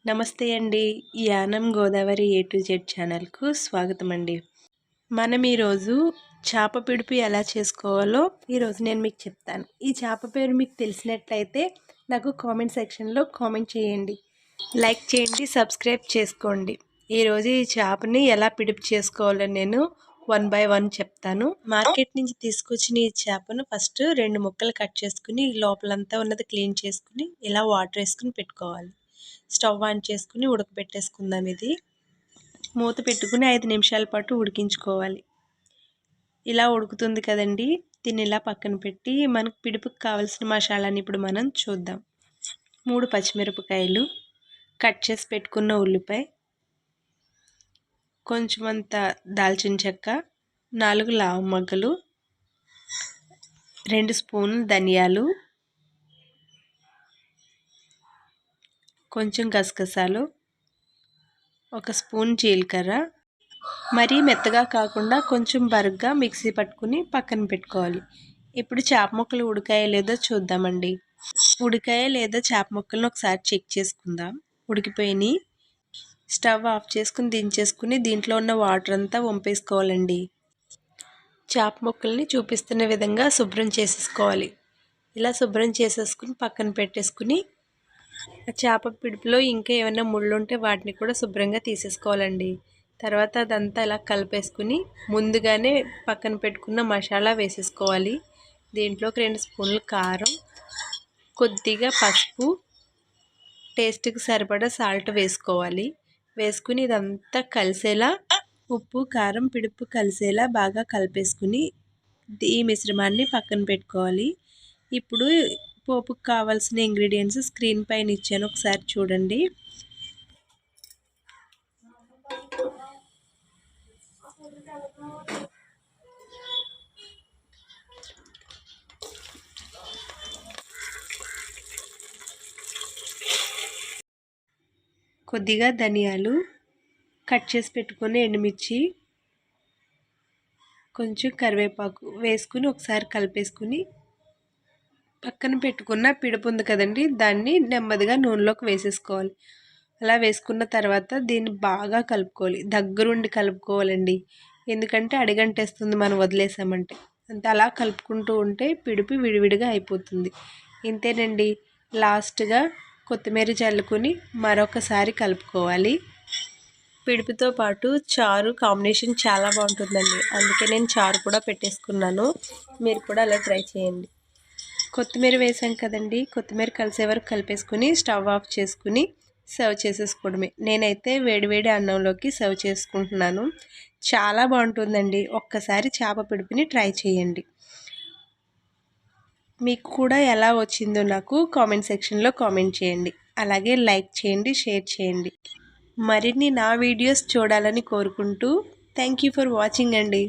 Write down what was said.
నమస్తే అండి. Yanam Godavari A to Z ఛానల్‌కు స్వాగతం అండి. మనం ఈరోజు చేప పిడుపు ఎలా చేసుకోవాలో ఈరోజు నేను మీకు చెప్తాను. ఈ చేప పేరు మీకు తెలిసినట్లయితే నాకు కామెంట్ సెక్షన్‌లో కామెంట్ చేయండి. లైక్ చేయండి, సబ్స్క్రైబ్ చేసుకోండి. ఈరోజు ఈ చేపని ఎలా పిడుపు చేసుకోవాలో నేను 1 బై 1 చెప్తాను. మార్కెట్ నుంచి తీసుకొచ్చిన ఈ చేపను ఫస్ట్ 2 ముక్కలు కట్ చేసుకుని లోపలంతా ఉన్నది క్లీన్ చేసుకుని ఇలా వాటర్ వేసుకుని పెట్టుకోవాలి. స్టవ్ ఆన్ చేసుకుని ఉడకబెట్టేసుకుందాం. ఇది మూత పెట్టుకుని 5 నిమిషాల పాటు ఉడికించుకోవాలి. ఇలా ఉడుకుతుంది కదండి, దీన్ని ఇలా పక్కన పెట్టి మనకు పిడుపుకి కావాల్సిన మసాలాని ఇప్పుడు మనం చూద్దాం. 3 పచ్చిమిరపకాయలు, కట్ చేసి పెట్టుకున్న ఉల్లిపాయ, కొంచెమంత దాల్చిన చెక్క, 4 లవంగ మొగ్గలు, 2 స్పూన్లు ధనియాలు, కొంచెం గసగసాలు, 1 స్పూన్ జీలకర్ర. మరీ మెత్తగా కాకుండా కొంచెం బరగ్గా మిక్సీ పట్టుకుని పక్కన పెట్టుకోవాలి. ఇప్పుడు చేప ముక్కలు ఉడికాయో లేదో చూద్దామండి. ఉడికాయో లేదో చేప ముక్కలను ఒకసారి చెక్ చేసుకుందాం. ఉడికిపోయినాయి. స్టవ్ ఆఫ్ చేసుకుని దించేసుకుని దీంట్లో ఉన్న వాటర్ అంతా వంపేసుకోవాలండి. చేప ముక్కల్ని చూపిస్తున్న విధంగా శుభ్రం చేసేసుకోవాలి. ఇలా శుభ్రం చేసేసుకుని పక్కన పెట్టేసుకుని చేప పిడుపులో ఇంకా ఏమైనా ముళ్ళు ఉంటే వాటిని కూడా శుభ్రంగా తీసేసుకోవాలండి. తర్వాత అదంతా ఇలా కలిపేసుకుని ముందుగానే పక్కన పెట్టుకున్న మసాలా వేసేసుకోవాలి. దీంట్లోకి 2 స్పూన్లు కారం, కొద్దిగా పసుపు, టేస్ట్కి సరిపడా సాల్ట్ వేసుకోవాలి. వేసుకుని ఇదంతా కలిసేలా ఉప్పు కారం పిడుపు కలిసేలా బాగా కలిపేసుకుని ఈ మిశ్రమాన్ని పక్కన పెట్టుకోవాలి. ఇప్పుడు పోపుకు కావాల్సిన ఇంగ్రీడియంట్స్ స్క్రీన్ పైన ఇచ్చాను, ఒకసారి చూడండి. కొద్దిగా ధనియాలు, కట్ చేసి పెట్టుకుని ఎండుమిర్చి, కొంచెం కరివేపాకు వేసుకుని ఒకసారి కలిపేసుకుని పక్కన పెట్టుకున్న పిడుపు ఉంది కదండి, దాన్ని నెమ్మదిగా నూనెలోకి వేసేసుకోవాలి. అలా వేసుకున్న తర్వాత దీన్ని బాగా కలుపుకోవాలి. దగ్గరుండి కలుపుకోవాలండి, ఎందుకంటే అడిగంటేస్తుంది మనం వదిలేసామంటే. అంతే, అలా కలుపుకుంటూ ఉంటే పిడుపు విడివిడిగా అయిపోతుంది. ఇంతేనండి. లాస్ట్గా కొత్తిమీర చల్లుకొని మరొకసారి కలుపుకోవాలి. పిడుపుతో పాటు చారు కాంబినేషన్ చాలా బాగుంటుందండి, అందుకే నేను చారు కూడా పెట్టేసుకున్నాను. మీరు కూడా అలా ట్రై చేయండి. కొత్తిమీర వేసాం కదండి, కొత్తిమీర కలిసే వరకు కలిపేసుకుని స్టవ్ ఆఫ్ చేసుకుని సర్వ్ చేసేసుకోవడమే. నేనైతే వేడివేడి అన్నంలోకి సర్వ్ చేసుకుంటున్నాను. చాలా బాగుంటుందండి. ఒక్కసారి చేప పిడుపుని ట్రై చేయండి. మీకు కూడా ఎలా వచ్చిందో నాకు కామెంట్ సెక్షన్లో కామెంట్ చేయండి. అలాగే లైక్ చేయండి, షేర్ చేయండి. మరిన్ని నా వీడియోస్ చూడాలని కోరుకుంటూ థ్యాంక్ యూ ఫర్ వాచింగ్ అండి.